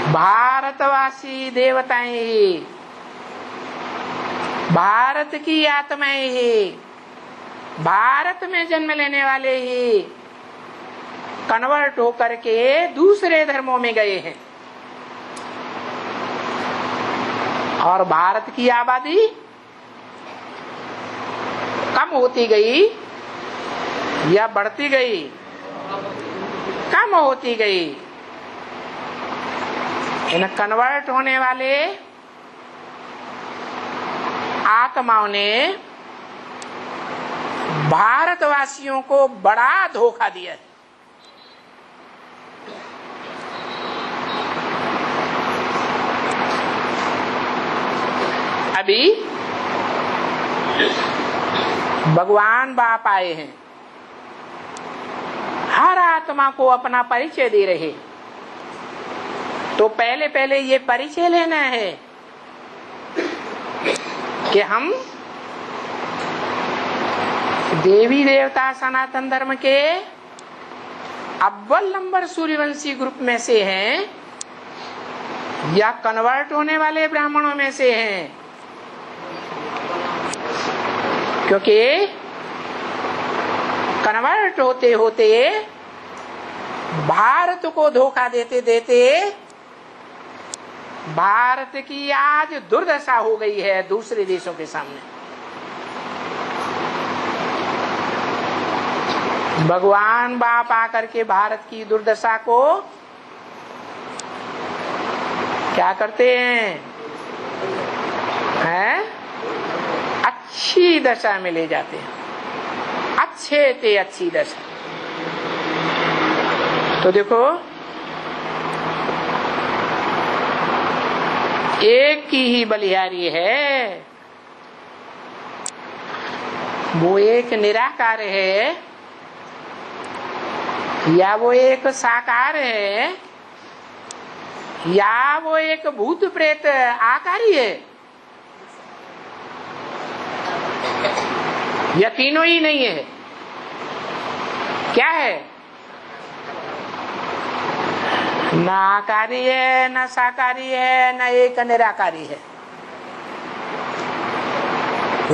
भारतवासी देवताएं ही, भारत की आत्माएं ही, भारत में जन्म लेने वाले ही कन्वर्ट होकर के दूसरे धर्मों में गए हैं। और भारत की आबादी कम होती गई या बढ़ती गई? कम होती गई। इन कन्वर्ट होने वाले आत्माओं ने भारतवासियों को बड़ा धोखा दिया है। अभी भगवान बाप आए हैं, हर आत्मा को अपना परिचय दे रहे। तो पहले पहले ये परिचय लेना है कि हम देवी देवता सनातन धर्म के अव्वल नंबर सूर्यवंशी ग्रुप में से हैं या कन्वर्ट होने वाले ब्राह्मणों में से हैं। क्योंकि कन्वर्ट होते होते भारत को धोखा देते देते भारत की आज दुर्दशा हो गई है दूसरे देशों के सामने। भगवान बाप आकर के भारत की दुर्दशा को क्या करते हैं? अच्छी दशा में ले जाते हैं, अच्छे ते अच्छी दशा। तो देखो, एक की ही बलिहारी है, वो एक निराकार है या वो एक साकार है या वो एक भूत प्रेत आकारी है, यकीनो ही नहीं है। क्या है? न आकारी है, न साकारी है, न एक निराकारी है।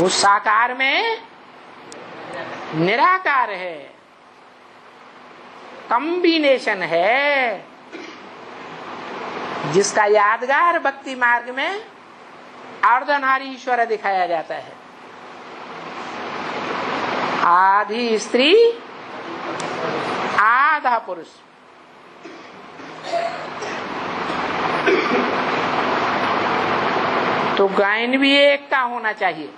उस साकार में निराकार है, कॉम्बिनेशन है, जिसका यादगार भक्ति मार्ग में अर्धनारीश्वर दिखाया जाता है। आधी स्त्री आधा पुरुष। तो गायन भी एक का होना चाहिए।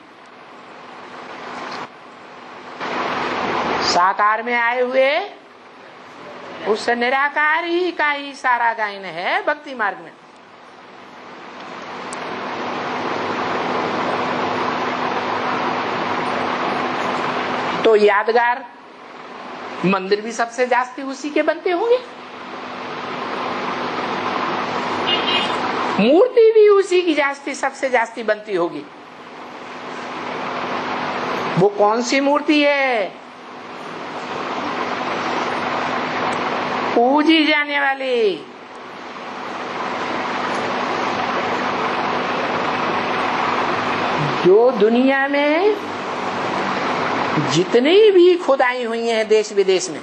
साकार में आए हुए उस निराकार ही का ही सारा गायन है भक्ति मार्ग में। तो यादगार मंदिर भी सबसे जास्ती उसी के बनते होंगे, मूर्ति भी उसी की जास्ती सबसे जास्ती बनती होगी। वो कौन सी मूर्ति है? पूजी जाने वाली। जो दुनिया में जितनी भी खुदाई हुई हैं देश विदेश में,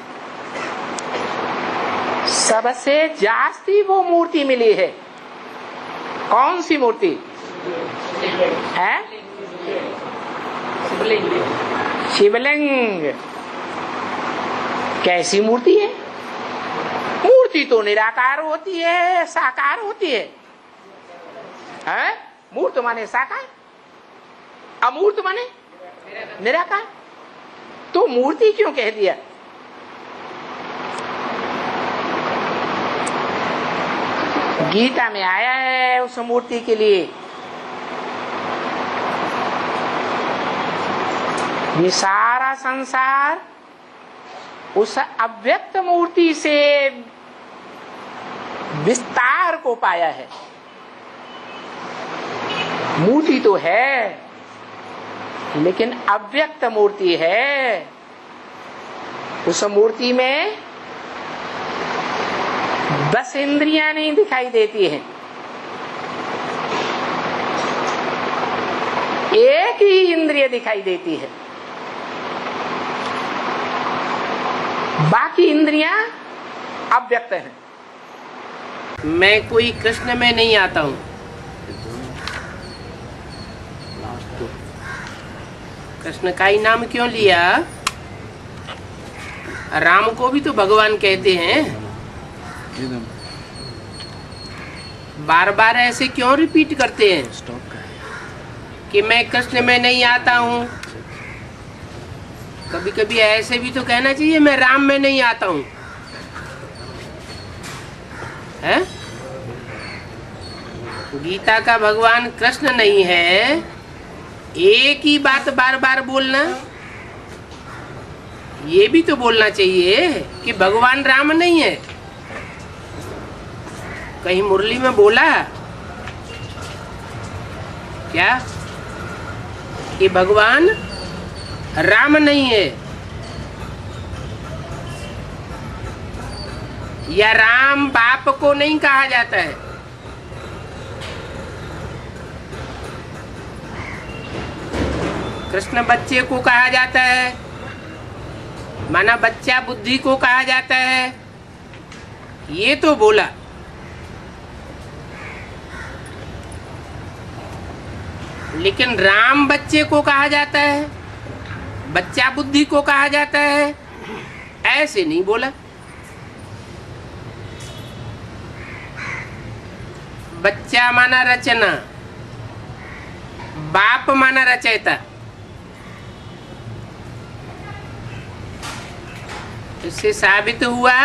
सबसे जास्ती वो मूर्ति मिली है। कौन सी मूर्ति है? शिवलिंग। कैसी मूर्ति है? मूर्ति तो निराकार होती है, साकार होती है। मूर्त माने साकार, अमूर्त माने निराकार। तो मूर्ति क्यों कह दिया? गीता में आया है उस मूर्ति के लिए। ये सारा संसार उस अव्यक्त मूर्ति से विस्तार को पाया है। मूर्ति तो है लेकिन अव्यक्त मूर्ति है। उस मूर्ति में 10 इंद्रियां नहीं दिखाई देती हैं, एक ही इंद्रिय दिखाई देती है, बाकी इंद्रियां अव्यक्त हैं। मैं कोई कृष्ण में नहीं आता हूँ। कृष्ण का ही नाम क्यों लिया? राम को भी तो भगवान कहते हैं। बार बार ऐसे क्यों रिपीट करते हैं कि मैं कृष्ण में नहीं आता हूँ? कभी कभी ऐसे भी तो कहना चाहिए मैं राम में नहीं आता हूँ, है? गीता का भगवान कृष्ण नहीं है, एक ही बात बार बार बोलना, ये भी तो बोलना चाहिए कि भगवान राम नहीं है। कहीं मुरली में बोला क्या कि भगवान राम नहीं है, या राम बाप को नहीं कहा जाता है? कृष्ण बच्चे को कहा जाता है, माना बच्चा बुद्धि को कहा जाता है, ये तो बोला। लेकिन राम बच्चे को कहा जाता है, बच्चा बुद्धि को कहा जाता है, ऐसे नहीं बोला। बच्चा माना रचना, बाप माना रचयिता। इससे साबित हुआ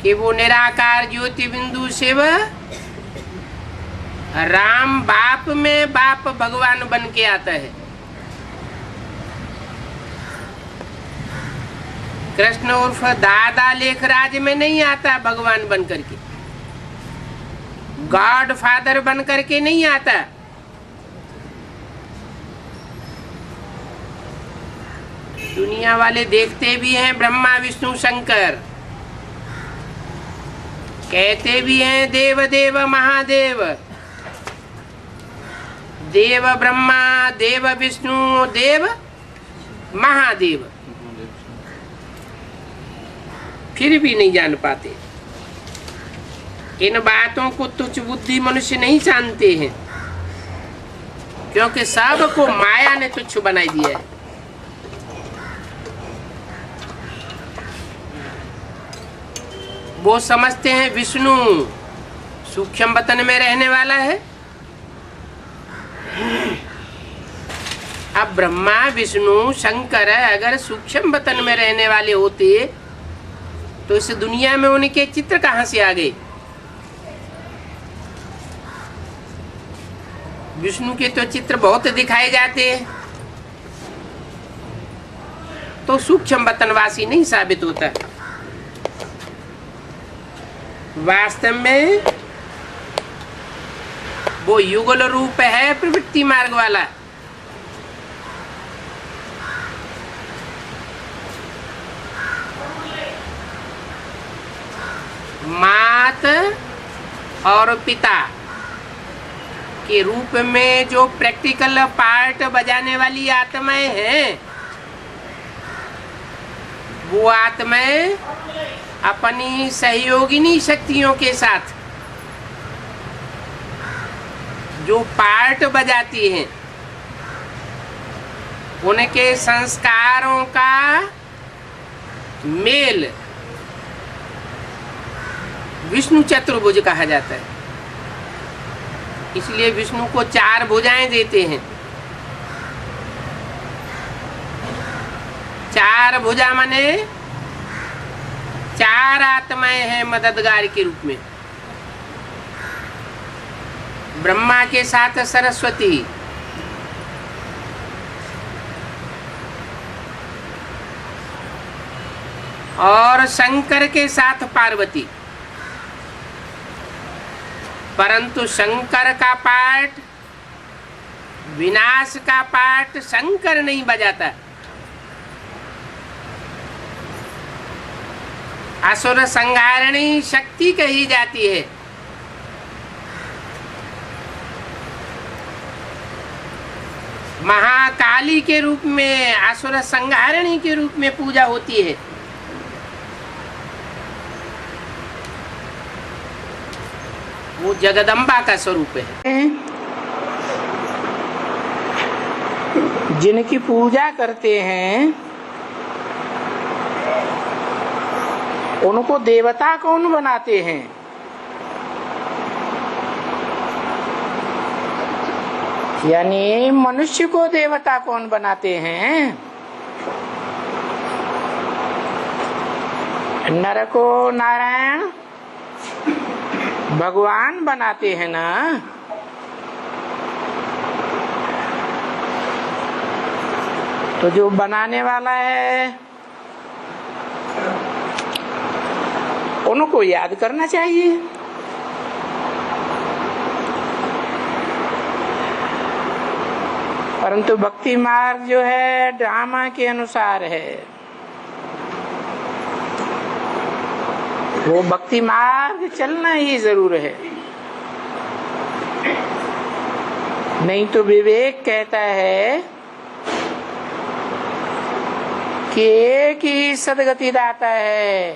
कि वो निराकार ज्योति बिंदु शिव राम बाप में बाप भगवान बन के आता है। कृष्ण उर्फ दादा लेखराज में नहीं आता भगवान बन करके, गॉड फादर बन करके नहीं आता। दुनिया वाले देखते भी हैं ब्रह्मा विष्णु शंकर, कहते भी हैं देव देव महादेव, देव ब्रह्मा देव विष्णु देव महादेव, फिर भी नहीं जान पाते। इन बातों को तुच्छ बुद्धि मनुष्य नहीं जानते हैं, क्योंकि सबको माया ने तुच्छ बनाई दिया है। वो समझते हैं विष्णु सूक्ष्म वतन में रहने वाला है। अब ब्रह्मा विष्णु शंकर अगर सूक्ष्म वतन में रहने वाले होते तो इस दुनिया में उनके चित्र कहाँ से आ गए? विष्णु के तो चित्र बहुत दिखाए जाते हैं, तो सूक्ष्म वतनवासी नहीं साबित होता। वास्तव में वो युगल रूप है प्रवृत्ति मार्ग वाला। मात और पिता के रूप में जो प्रैक्टिकल पार्ट बजाने वाली आत्माएं हैं, वो आत्माएं अपनी सहयोगिनी शक्तियों के साथ जो पार्ट बजाती हैं, उनके संस्कारों का मेल विष्णु चतुर्भुज कहा जाता है। इसलिए विष्णु को 4 भुजाएं देते हैं। 4 भुजा माने 4 आत्माएं हैं मददगार के रूप में। ब्रह्मा के साथ सरस्वती, और शंकर के साथ पार्वती। परंतु शंकर का पार्ट, विनाश का पार्ट शंकर नहीं बजाता। असुर संहारणी शक्ति कही जाती है। महाकाली के रूप में, असुर संहारणी के रूप में पूजा होती है। वो जगदम्बा का स्वरूप है। जिनकी पूजा करते हैं उनको देवता कौन बनाते हैं? यानी मनुष्य को देवता कौन बनाते हैं? नर को नारायण भगवान बनाते हैं ना। तो जो बनाने वाला है उनको याद करना चाहिए। परंतु भक्ति मार्ग जो है ड्रामा के अनुसार है। वो भक्ति मार्ग चलना ही जरूर है। नहीं तो विवेक कहता है कि एक ही सदगति दाता है,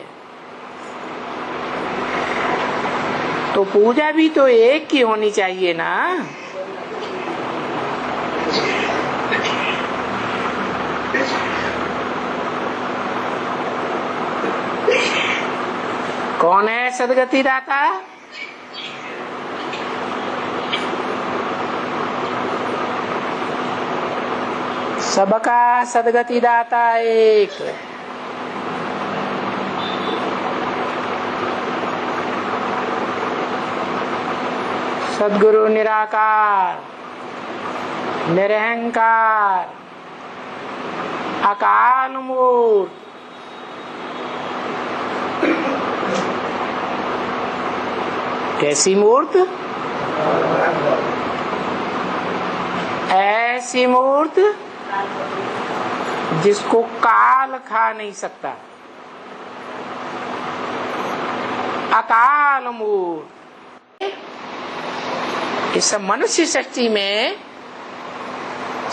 तो पूजा भी तो एक की होनी चाहिए ना। कौन है सदगति दाता? सबका सदगति दाता एक। सद्गुरु निराकार, निरहंकार, अकाल मूर्त, कैसी मूर्त? ऐसी मूर्त जिसको काल खा नहीं सकता। अकाल मूर्त। इस मनुष्य सृष्टि में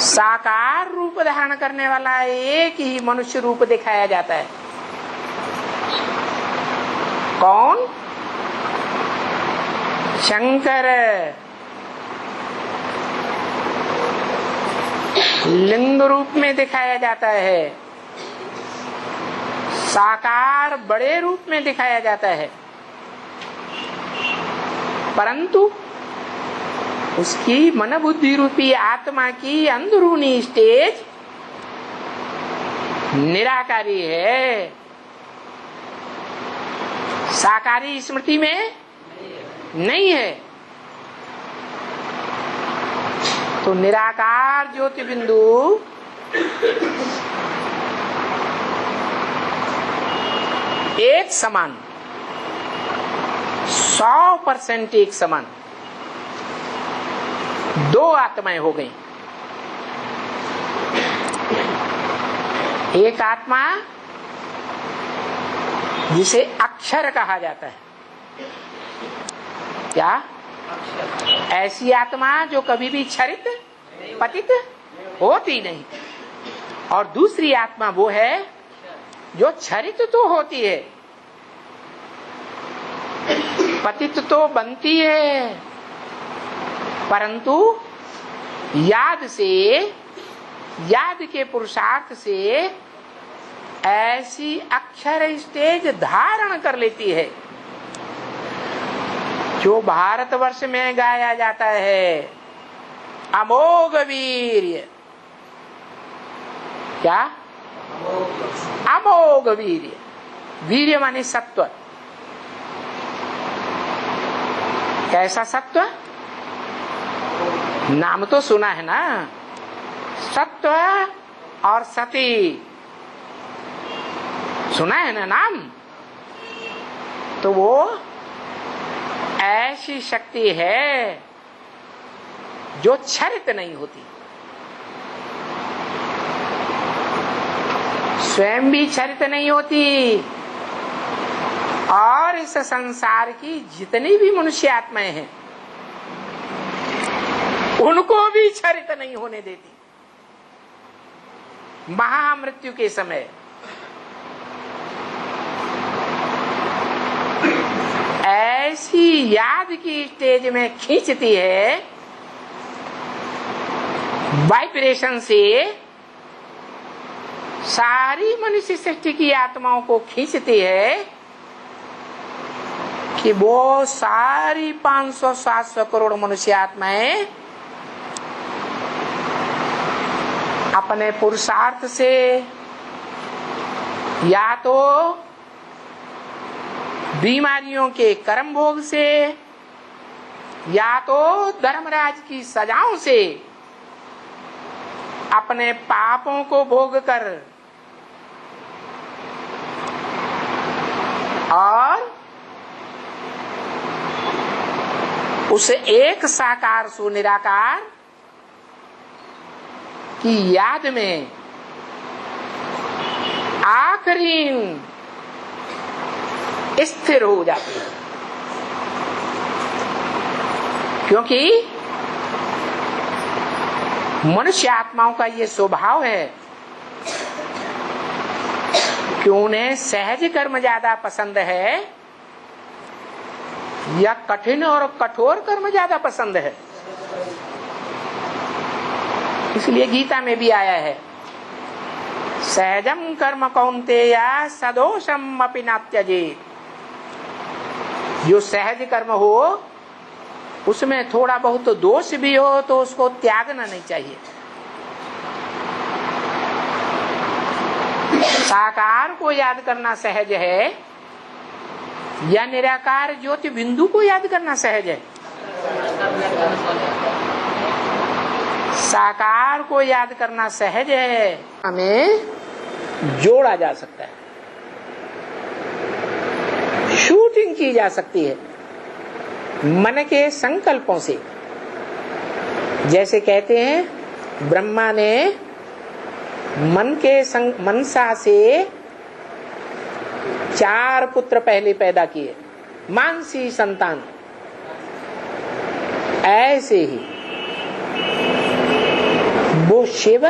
साकार रूप धारण करने वाला एक ही मनुष्य रूप दिखाया जाता है। कौन? शंकर। लिंग रूप में दिखाया जाता है, साकार बड़े रूप में दिखाया जाता है, परंतु उसकी मन बुद्धि रूपी आत्मा की अंदरूनी स्टेज निराकारी है, साकारी स्मृति में नहीं है। तो निराकार ज्योति बिंदु एक समान, 100% एक समान। दो आत्माएं हो गई। एक आत्मा जिसे अक्षर कहा जाता है। क्या? ऐसी आत्मा जो कभी भी क्षरित पतित होती नहीं। और दूसरी आत्मा वो है जो क्षरित तो होती है, पतित तो बनती है, परंतु याद से, याद के पुरुषार्थ से ऐसी अक्षर स्टेज धारण कर लेती है जो भारतवर्ष में गाया जाता है। अमोघ वीर्य। क्या? अमोघ वीर्य। वीर्य माने सत्व। कैसा सत्व? नाम तो सुना है ना, सत्व और सती सुना है ना नाम। तो वो ऐसी शक्ति है जो क्षरित नहीं होती, स्वयं भी क्षरित नहीं होती, और इस संसार की जितनी भी मनुष्य आत्माएं हैं उनको भी क्षरित नहीं होने देती। महामृत्यु के समय ऐसी याद की स्टेज में खींचती है, वाइब्रेशन से सारी मनुष्य सृष्टि की आत्माओं को खींचती है कि वो सारी 500-700 करोड़ मनुष्य आत्माएं अपने पुरुषार्थ से या तो बीमारियों के कर्म भोग से या तो धर्मराज की सजाओं से अपने पापों को भोग कर और उस एक साकार सु निराकार की याद में आखिरी स्थिर हो जाती है। क्योंकि मनुष्य आत्माओं का ये स्वभाव है कि उन्हें सहज कर्म ज्यादा पसंद है या कठिन और कठोर कर्म ज्यादा पसंद है। इसलिए गीता में भी आया है, सहजम कर्म कौन्तेय सदोषम अपि न त्यजेत्। जो सहज कर्म हो उसमें थोड़ा बहुत दोष भी हो तो उसको त्यागना नहीं चाहिए। साकार को याद करना सहज है या निराकार ज्योति बिंदु को याद करना सहज है? साकार को याद करना सहज है। हमें जोड़ा जा सकता है, शूटिंग की जा सकती है मन के संकल्पों से। जैसे कहते हैं ब्रह्मा ने मन के मनसा से 4 पुत्र पहले पैदा किए, मानसी संतान। ऐसे ही वो शिव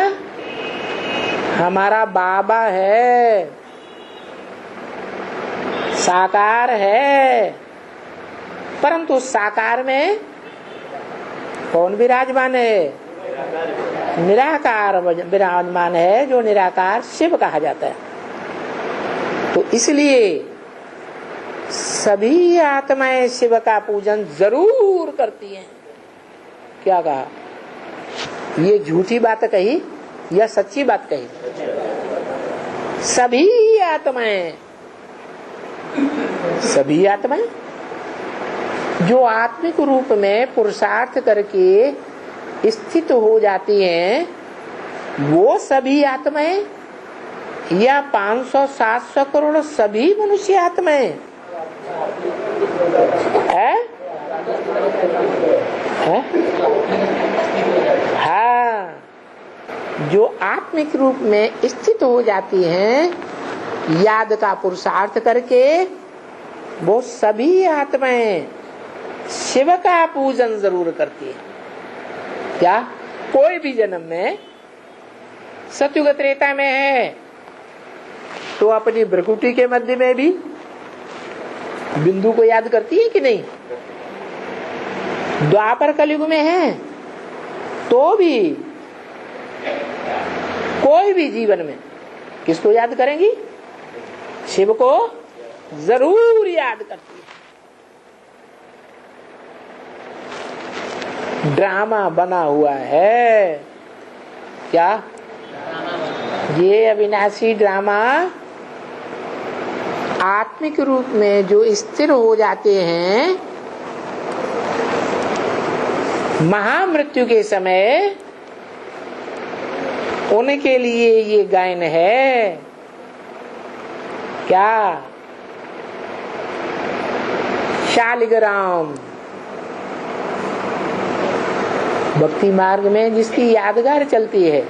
हमारा बाबा है, साकार है, परंतु साकार में कौन विराजमान है? निराकार विराजमान है, जो निराकार शिव कहा जाता है। तो इसलिए सभी आत्माएं शिव का पूजन जरूर करती हैं। क्या कहा? ये झूठी बात कही या सच्ची बात कही? सभी आत्माएं जो आत्मिक रूप में पुरुषार्थ करके स्थित हो जाती हैं, वो सभी आत्माएं या 500-700 करोड़ सभी मनुष्य आत्माएं है? हाँ, जो आत्मिक रूप में स्थित हो जाती हैं याद का पुरुषार्थ करके, वो सभी आत्माएं शिव का पूजन जरूर करती है। क्या कोई भी जन्म में सतयुग त्रेता में है तो अपनी भ्रकुटी के मध्य में भी बिंदु को याद करती है कि नहीं? द्वापर कलयुग में है तो भी कोई भी जीवन में किसको याद करेंगी? शिव को जरूर याद करती है। ड्रामा बना हुआ है क्या? ये अविनाशी ड्रामा आत्मिक रूप में जो स्थिर हो जाते हैं महामृत्यु के समय, उनके लिए ये गायन है। क्या? शालिग्राम भक्ति मार्ग में जिसकी यादगार चलती है,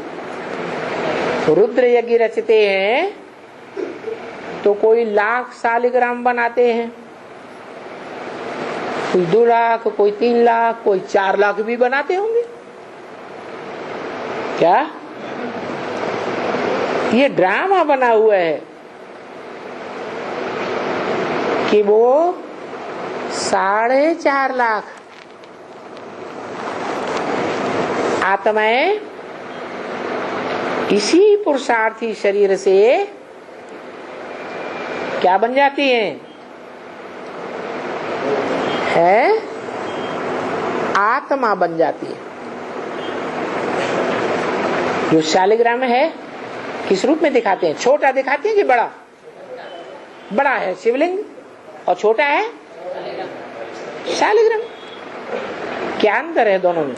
रुद्र यज्ञ रचते हैं तो कोई लाख शालिग्राम बनाते हैं, कोई 2 लाख, कोई 3 लाख, कोई 4 लाख भी बनाते होंगे। क्या ये ड्रामा बना हुआ है कि वो 4.5 लाख आत्माएं इसी पुरुषार्थी शरीर से क्या बन जाती हैं? है आत्मा बन जाती है। जो शालिग्राम है किस रूप में दिखाते हैं? छोटा दिखाते हैं कि बड़ा? बड़ा है शिवलिंग और छोटा है शालिग्राम। क्या अंतर है दोनों में?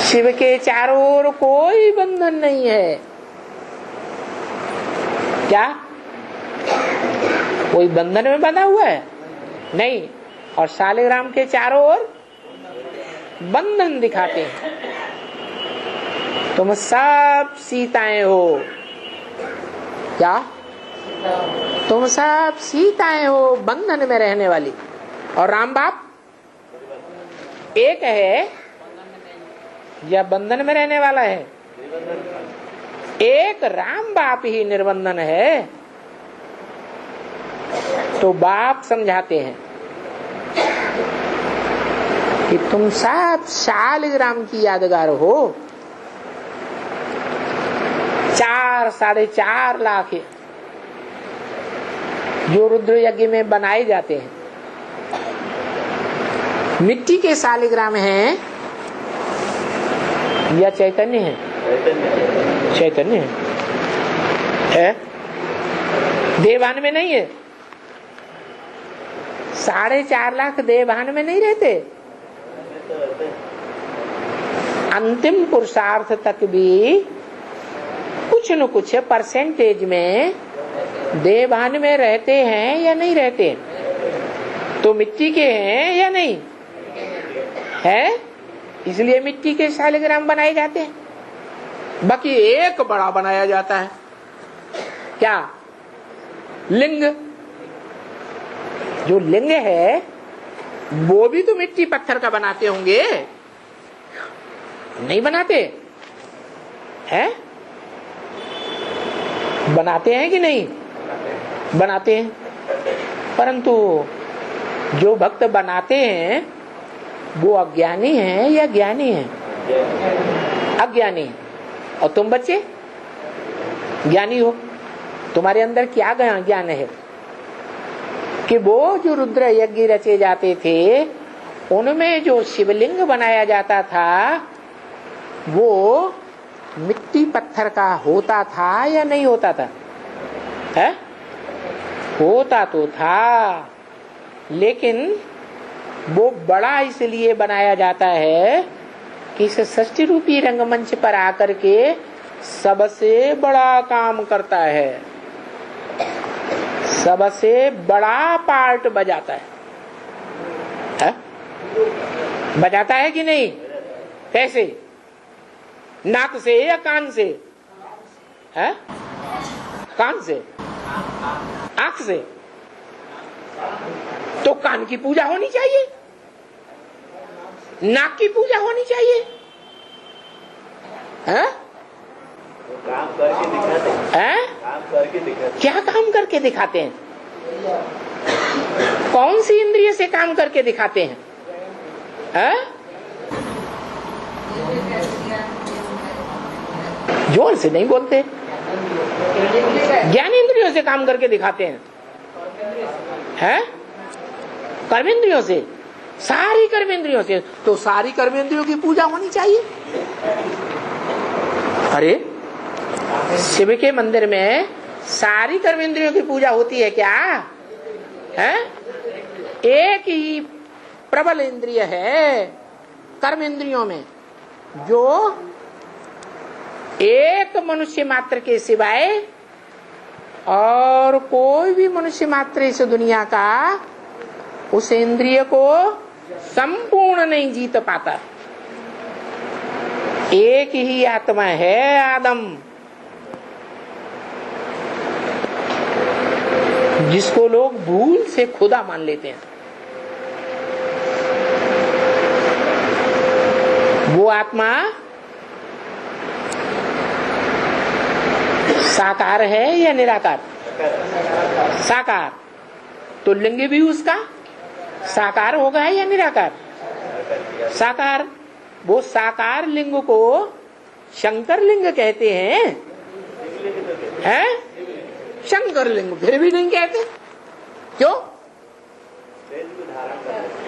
शिव के चारों ओर कोई बंधन नहीं है। क्या कोई बंधन में बंधा हुआ है? नहीं। और शालिग्राम के चारों ओर बंधन दिखाते हैं। तुम सब सीताएं हो। क्या तुम सब सीताएं हो बंधन में रहने वाली। और राम बाप एक है या बंधन में रहने वाला है? एक राम बाप ही निर्बंधन है। तो बाप समझाते हैं कि तुम सब शालिग्राम की यादगार हो। 4-4.5 लाख जो रुद्र यज्ञ में बनाए जाते हैं मिट्टी के शालिग्राम हैं या चैतन्य है? चैतन्य है। देवान में नहीं है। 4.5 लाख देवान में नहीं रहते। अंतिम पुरुषार्थ तक भी कुछ न कुछ परसेंटेज में देवान में रहते हैं या नहीं रहते? तो मिट्टी के हैं या नहीं है? इसलिए मिट्टी के शालिग्राम बनाए जाते हैं। बाकी एक बड़ा बनाया जाता है। क्या? लिंग। जो लिंग है वो भी तो मिट्टी पत्थर का बनाते होंगे, नहीं बनाते हैं? बनाते हैं कि नहीं? बनाते हैं। परंतु जो भक्त बनाते हैं वो अज्ञानी हैं या ज्ञानी हैं? अज्ञानी। और तुम बच्चे ज्ञानी हो। तुम्हारे अंदर क्या ज्ञान है कि वो जो रुद्र यज्ञ रचे जाते थे उनमें जो शिवलिंग बनाया जाता था वो मिट्टी पत्थर का होता था या नहीं होता था? है? होता तो था, लेकिन वो बड़ा इसलिए बनाया जाता है कि इस षष्ठी रूपी रंगमंच पर आकर के सबसे बड़ा काम करता है, सबसे बड़ा पार्ट बजाता है? बजाता है कि नहीं? कैसे? नाक से या कान से? है? कान से? आंख से? तो कान की पूजा होनी चाहिए, नाक की पूजा होनी चाहिए। है? काम करके दिखाते हैं। काम करके दिखाते। क्या काम करके दिखाते हैं? कौन सी इंद्रिय से काम करके दिखाते हैं? है? जोर से नहीं बोलते। ज्ञान इंद्रियों से काम करके दिखाते हैं। है? कर्मेंद्रियों से, सारी कर्मेंद्रियों से। तो सारी कर्मेंद्रियों की पूजा होनी चाहिए। अरे शिव के मंदिर में सारी कर्मेंद्रियों की पूजा होती है क्या? है? एक ही प्रबल इंद्रिय है कर्मेंद्रियों में जो एक मनुष्य मात्र के सिवाय और कोई भी मनुष्य मात्र इस दुनिया का उस इंद्रिय को संपूर्ण नहीं जीत पाता। एक ही आत्मा है आदम, जिसको लोग भूल से खुदा मान लेते हैं, वो आत्मा साकार है या निराकार? साकार। तो लिंग भी उसका साकार होगा या निराकार? साकार। वो साकार लिंग को शंकर लिंग कहते हैं, शंकर लिंग फिर भी नहीं कहते, क्यों?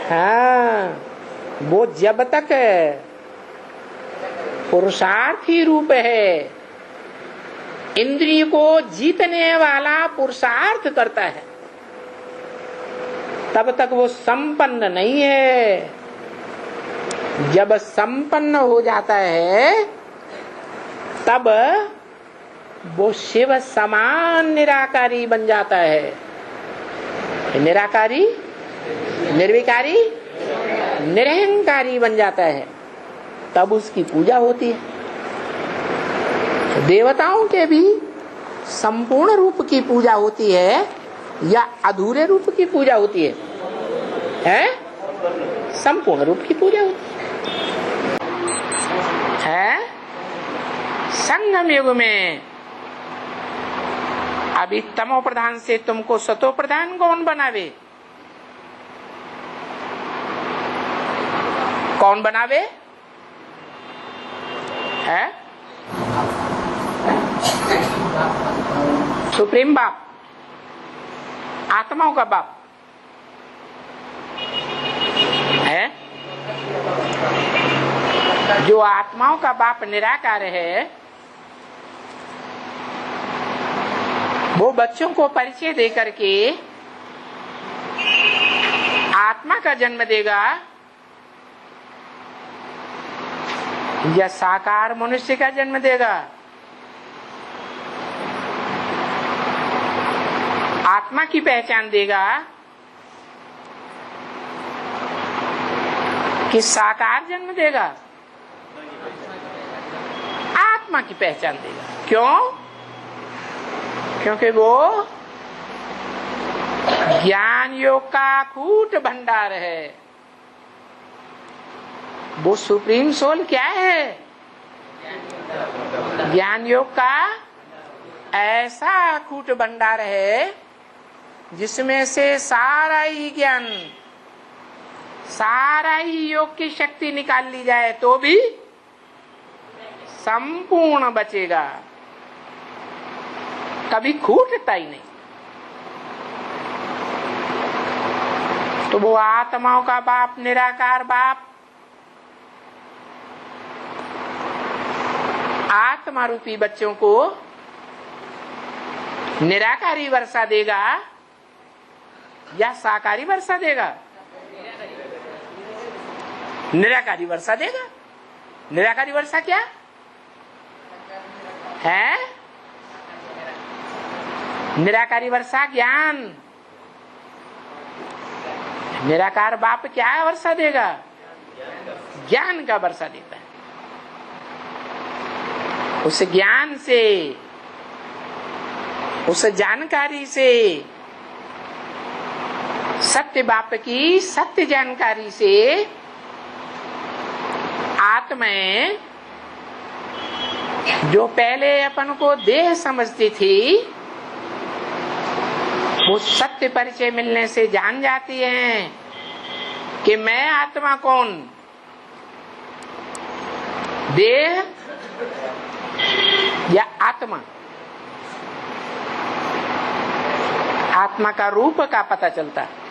हाँ, वो जब तक पुरुषार्थी रूप है, इंद्रिय को जीतने वाला पुरुषार्थ करता है, तब तक वो संपन्न नहीं है। जब संपन्न हो जाता है तब वो शिव समान निराकारी बन जाता है। निराकारी, निर्विकारी, निरहंकारी बन जाता है, तब उसकी पूजा होती है। देवताओं के भी संपूर्ण रूप की पूजा होती है या अधूरे रूप की पूजा होती है? संपूर्ण रूप की पूजा होती है। संगम युग में अभी तमो प्रधान से तुमको सतो प्रधान कौन बनावे? कौन बनावे? है सुप्रीम बाप, आत्माओं का बाप है। जो आत्माओं का बाप निराकार है, वो बच्चों को परिचय दे करके आत्मा का जन्म देगा या साकार मनुष्य का जन्म देगा? आत्मा की पहचान देगा कि साकार जन्म देगा? आत्मा की पहचान देगा। क्यों? क्योंकि वो ज्ञान योग का कूट भंडार है। वो सुप्रीम सोल क्या है? ज्ञान योग का ऐसा कूट भंडार है जिसमें से सारा ही ज्ञान, सारा ही योग की शक्ति निकाल ली जाए तो भी संपूर्ण बचेगा, कभी खूटता ही नहीं। तो वो आत्माओं का बाप, निराकार बाप, आत्मा रूपी बच्चों को निराकारी वर्षा देगा या साकारी वर्षा देगा? निराकारी वर्षा देगा। निराकारी वर्षा क्या है? निराकारी वर्षा ज्ञान। निराकार बाप क्या वर्षा देगा? ज्ञान का वर्षा देता है। उस ज्ञान से, उस जानकारी से, सत्य बाप की सत्य जानकारी से आत्माएं जो पहले अपन को देह समझती थी, वो सत्य परिचय मिलने से जान जाती हैं कि मैं आत्मा कौन, देह या आत्मा। आत्मा का रूप का पता चलता है।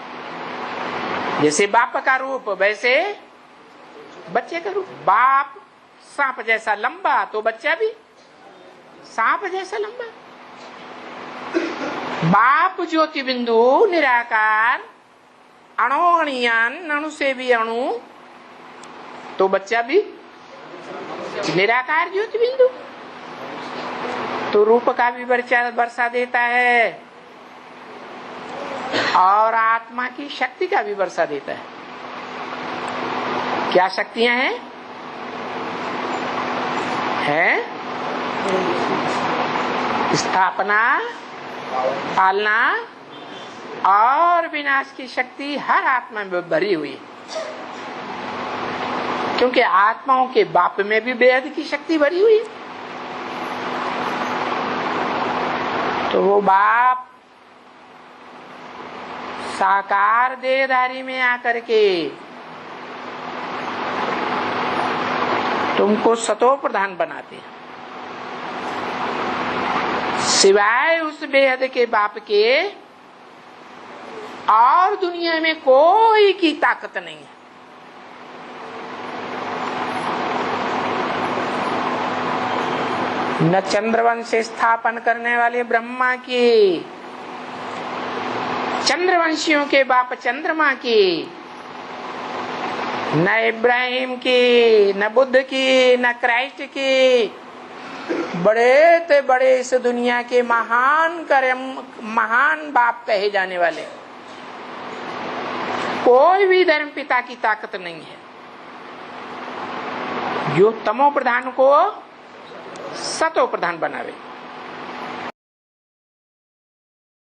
जैसे बाप का रूप वैसे बच्चे का रूप। बाप सांप जैसा लंबा तो बच्चा भी सांप जैसा लंबा। बाप ज्योति बिंदु निराकार, अणोगणियान, अणु से भी अणु, तो बच्चा भी निराकार ज्योति बिंदु। तो रूप का भी वर्षा देता है और आत्मा की शक्ति का भी वर्षा देता है। क्या शक्तियां हैं? स्थापना, पालना, और विनाश की शक्ति हर आत्मा में भरी हुई है, क्योंकि आत्माओं के बाप में भी बेहद की शक्ति भरी हुई है। तो वो बाप साकार देहधारी में आकर के तुमको सतो प्रधान बनाते हैं, सिवाय उस बेहद के बाप के और दुनिया में कोई की ताकत नहीं है। न चंद्रवंश स्थापन करने वाले ब्रह्मा की, चंद्रवंशियों के बाप चंद्रमा की, न इब्राहिम की, न बुद्ध की, न क्राइस्ट की, बड़े ते बड़े इस दुनिया के महान बाप कहे जाने वाले कोई भी धर्म पिता की ताकत नहीं है जो तमो प्रधान को सतो प्रधान बनावे।